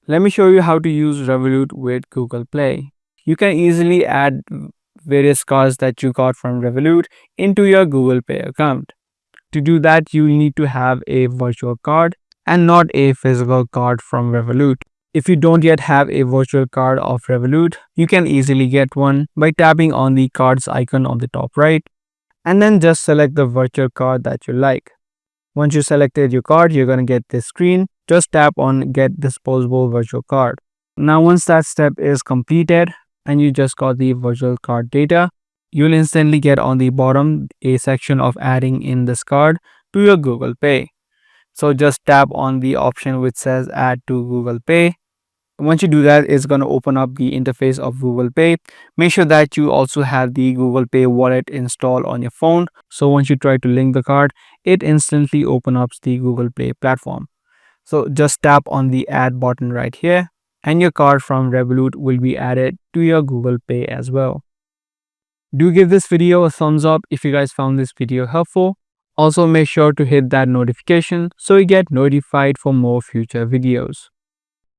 Let me show you how to use Revolut with Google Play. You can easily add various cards that you got from Revolut into your Google Pay account. To do that, you need to have a virtual card and not a physical card from Revolut. If you don't yet have a virtual card of Revolut, you can easily get one by tapping on the cards icon on the top right and then just select the virtual card that you like. Once you selected your card, you're going to get this screen. Just tap on Get Disposable Virtual Card. Now, once that step is completed and you just got the virtual card data, you'll instantly get on the bottom a section of adding in this card to your Google Pay. So just tap on the option which says Add to Google Pay. Once you do that, it's going to open up the interface of Google Pay. Make sure that you also have the Google Pay wallet installed on your phone. So once you try to link the card, it instantly opens up the Google Pay platform. So just tap on the add button right here and your card from Revolut will be added to your Google Pay as well. Do give this video a thumbs up if you guys found this video helpful. Also make sure to hit that notification so you get notified for more future videos.